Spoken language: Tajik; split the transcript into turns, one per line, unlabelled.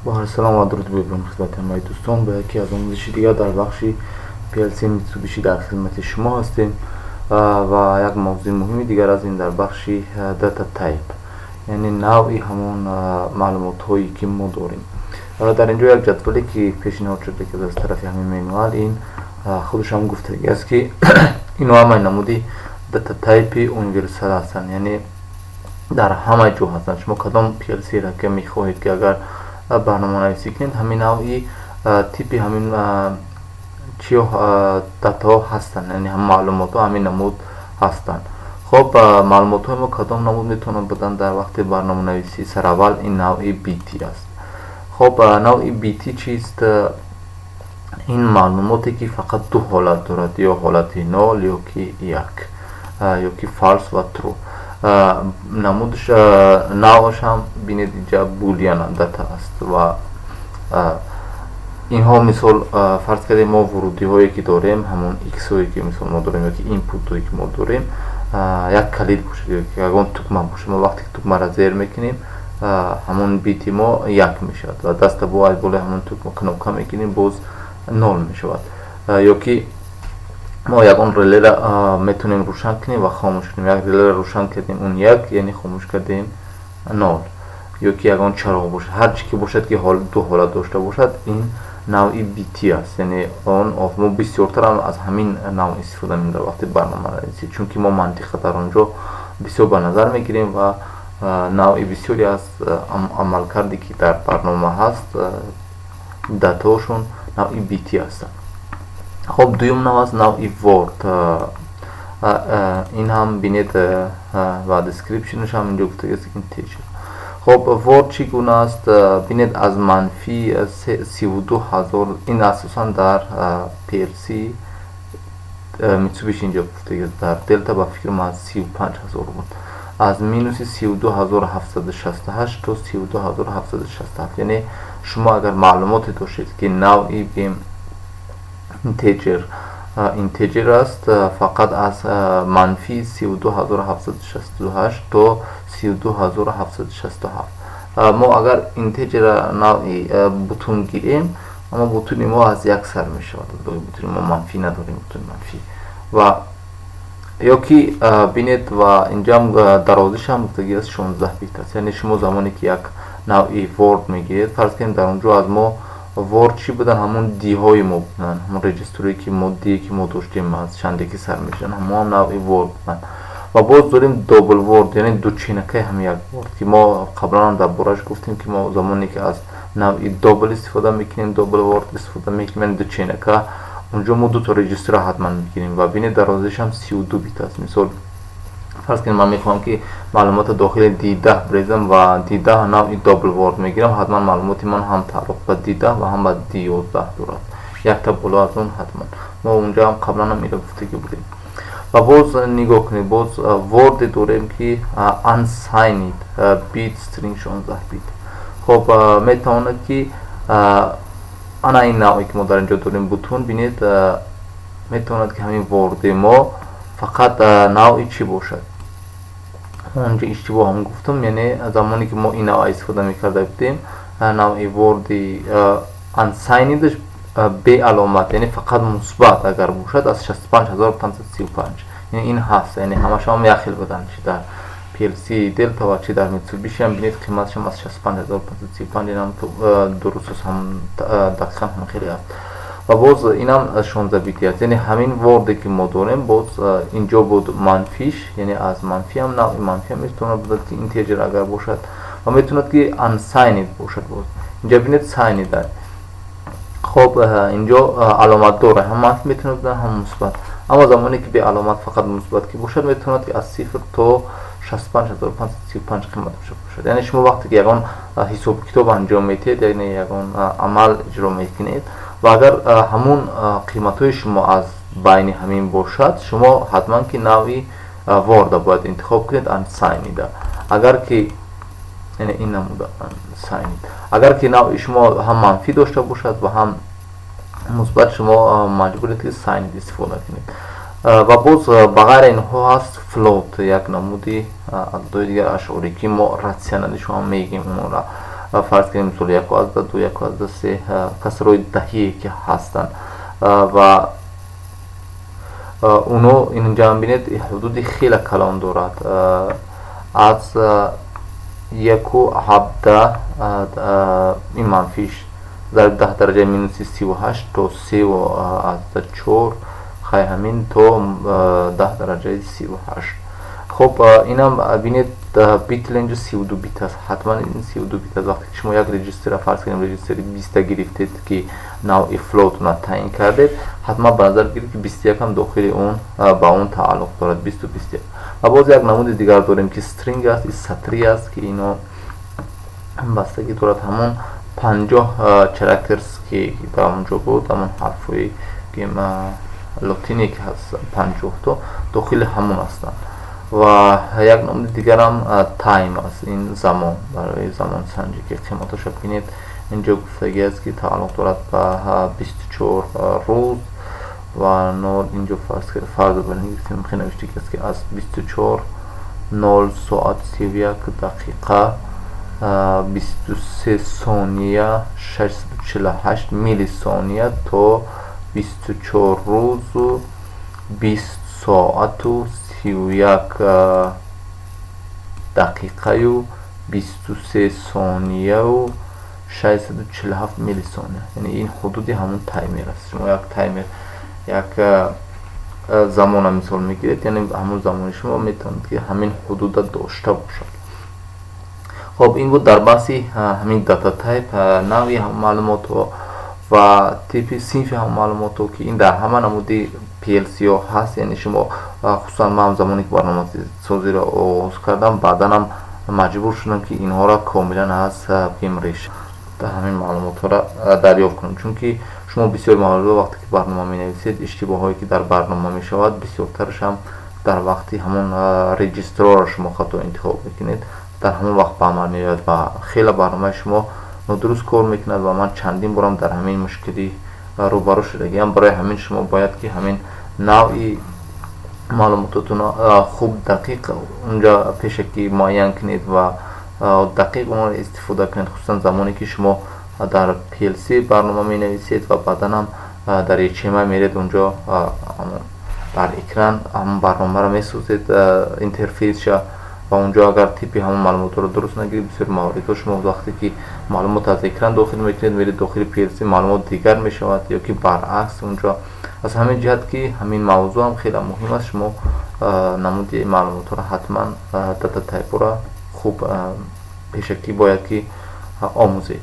با سلام و درود بیارم خدمت همه دوستان. به یکی از آموزشی دیگر در بخش PLC میتسوبیشی در خدمت شما هستیم و یک موضوع مهمی دیگر از این در بخش داتا تایپ، یعنی نوعی همون معلومات هایی که ما داریم. در اینجا یک جدولی که پیشنهاد شده که از طرف همین مینوال این خودش هم گفته است که اینو همه نمودی داتا تایپ یونیورسال هستن، یعنی در همه جا هستن. شما کدام PLC را که میخواهید که اگر برنامه نویسی کنید همین نوعی تیپی همین چیو داتا هستن، یعنی هم معلومات ها همین نمود هستن. خب معلومات های ما کدام نمود میتونن بدن در وقت برنامه نویسی؟ سر اول این نوعی BT است. خب نوعی BT چیست؟ این معلوماتی که فقط دو حالت دارد، یا حالت نول یا که یک، یا که فالس و ترو. نمودش نوعش هم بینید اینجا بولیان داتا است و اینها مثال فرض کردیم ما ورودی هایی که داریم، همون ایکس هایی که مثال ما داریم یا که اینپوت هایی که ما داریم یک کلید باشه یا که اگر تکمه باشه، ما وقتی که تکمه را زیر میکنیم همون بیتی ما یک میشود و دست باید بوله همون تکمه کنوکه میکنیم باز نول میشود. یا که ما یکان ریلی را میتونیم روشن کنیم و خاموش کنیم. یک ریلی را روشن کردیم اون یک، یعنی خاموش کردیم نول. یا که یکان چراغ باشه، هر چی که باشد که دو حالت داشته باشد این نوعی بیتی است، یعنی آن آف. ما بسیارتر هم از همین نوع استفاده می‌کنیم در وقت برنامه نویسی، چون که ما منطق در آنجا بسیار به نظر میگیریم و نوعی بسیاری از عملکردی که در برنامه هست داتاشون نوعی بیتی هستند. خب دویم نوع از نوعی ورد، این هم بینید و دسکریپشنش هم اینجا گفته است اینتیجر. خب ورد چگونه است؟ بینید از منفی 32,000، این اساسا در PLC میتسوبیشی اینجا گفته است، در دلتا با فکر ما از 35,000 بود، از مینوس 32,768 تا 32,767. یعنی شما اگر معلوماتی داشتید که نوعی بیم اینتیجر است، فقط از منفی 32,768 تا 32,767. ما اگر اینتیجر نوعی بوتون گیریم، اما بوتون ما از یک سر می شود، بوتون ما منفی نداریم، بوتون منفی. و یا که بینید و اینجا درازش هم گفتگی از 16 بیت است، یعنی شما زمانی که یک نوعی ورد میگیرید، فرض کنید در اونجا از ما ورد چی بودن؟ همون دی های ما بودن، همون رجستری که ما دی که ما داشتیم از چنده که سر میشن همون نوعی ورد بودن. و باز داریم دوبل ورد، یعنی دو چینکه هم یک ورد که ما قبلا هم در بارش گفتیم که ما زمانی که از نوعی دوبل استفاده میکنیم، دوبل ورد استفاده میکنیم، دو چینکه اونجا ما دو تا رجستر حتما میگیریم و بینید درازش هم 32 بیت است. مثال فرض کنید من میخوام که معلومات داخل D10 بریزم و D10 نوعی دوبل ورد میگیرم، حتما معلوماتی من هم تعلق به D10 و هم به D11 دارد، یک تا بالا از اون حتما. ما اونجا هم قبلا هم میره گفتگی بودیم. و باز نگاه کنید، باز ورد داریم که unsigned بیت string 16 بیت. خب میتواند که انا این نوعی که ما در اینجا داریم بوتون، بینید میتواند که همین ورد ما فقط نوعی چی باشد. اونجا اشتباه هم گفتم، یعنی زمانی که ما این نوع استفاده میکرده بودیم نوعی ورد unsignedش به علامت، یعنی فقط مثبت اگر باشد از 65,535، یعنی این هست، یعنی همش هم یخیل بدن، چی در PLC دلتا و چی در میتسوبیشی هم بینید قیمتش هم از 65,535، این هم درست هم دقیقا هم خیلی هست. و باز این هم 16 بیتی است، یعنی همین وردی که ما داریم باز اینجا بود منفیش، یعنی از منفی هم نوعی منفی هم میتونه بودد که اینتیجر اگر باشد و میتوند که unsigned باشد. باز اینجا بینید signed داره. خب اینجا علامت داره، هم منفی میتونه بودن هم مثبت، اما زمانی که به علامت فقط مثبت که باشد میتوند که از 0 تا 65,535 قیمت باشد. یعنی شما وقتی که یگان حساب کتاب انجام میتید، یعنی یگان عمل اجرا میکنید و اگر همون قیمت های شما از بین همین باشد، شما حتما که نوعی ورد باید انتخاب کنید unsigned. اگر که یعنی این نموده unsigned، اگر که نوعی شما هم منفی داشته باشد و هم مثبت، شما مجبورید که signed استفاده کنید. و باز بغیر اینها هست فلوت، یک نمودی از دوی دیگر اشعاری که ما راسیونالی شما میگیم اون را фарз кунем мисол 1/2, 2/3 касрои даҳие ки ҳастанд ва уно инҷа бинед ҳудуди хеле калон дорад аз 1/17 ин манфиш зарби 10 дараҷаи минуси 38 то 3/4 хай ҳамин то 10 дараҷаи 38. хуб инам бинед бити инҷо 32 бит аст. ҳатман ин 32 бит аст. вақте ки шумо як регистра фарз кунем регистри 20 гирифтед ки навъи флотуна таъин кардед, ҳатман ба назар гиред ки 21 дохили он ба он тааллуқ дорад. 20 21 ва боз як намуди дигар дорем ки стринг аст, ин сатри аст ки ино бастагӣ дорад ҳамон 50 characters ки дар онҷо буд, ҳамон ҳарфҳои ки лотине ки ҳаст 50 то дохили ҳамон ҳастанд. ва як номи дигарам тайм аст, ин замон барои замонсанҷӣ ки қиматашо бинед инҷо гуфтагӣ аст ки тааллуқ дорад ба 24 рӯз ва инҷо фарзу барнигирифтем хеле навиштагӣ аст ки аз 24 0 соат 31 дақиқа 23 сония 648 миллисония то 24 рӯзу 20 соату 31 дақиқаю 23 сонияу 647 миллисония. яъне ин ҳудуди ҳамон таймер аст. шумо як таймер як замона мисол мегиред, яъне ҳамон замони шумо метавонед ки ҳамин ҳудуда дошта бошад. хоб ин буд дар баҳси ҳамин дата тайп, навъи маълумотҳо ва типи синфи маълумотҳо ки ин дар ҳама намуди PLC-ҳо ҳаст. яъне шумо хусусан ман замоне ки барномасозиро оғоз кардам, баъданам маҷбур шудам ки инҳоро комилан аз пимриш ҳамин маълумотҳоро дарёфт кунам, чунки шумо бисёр мавзӯъ вақте ки барнома менависед иштибоҳое ки дар барнома мешавад бисёртараш ҳам дар вақти ҳамон регистрора шумо хато интихоб мекунед, дар ҳамон вақт ба амал меояд ва хеле барномаи шумо нодуруст кор мекунад ва ман чандин борам дар ҳамин мушкилӣ рӯбарӯ шудагиам. барои ҳамин шумо бояд ки ҳамин навъи маълумототонро хуб дақиқ унҷа пешакӣ муайян кунед ва дақиқ онро истифода кунед, хусусан замоне ки шумо дар PLC барнома менависед ва баъданам дар HTML меред унҷо дар экран ҳамон барномаро месозед интерфейсша ва унҷо агар типи ҳамон маълумотҳоро дуруст нагиред бисёр мавридҳо шумо вақте ки маълумот аз экран дохил мекунед меред дохили PLC маълумот дигар мешавад ё ки баръакс унҷо. аз ҳамин ҷиҳат ки ҳамин мавзӯъ ҳам хеле муҳим аст, шумо намуди маълумотҳоро ҳатман дата тайпҳоро хуб пешакӣ бояд ки омӯзед.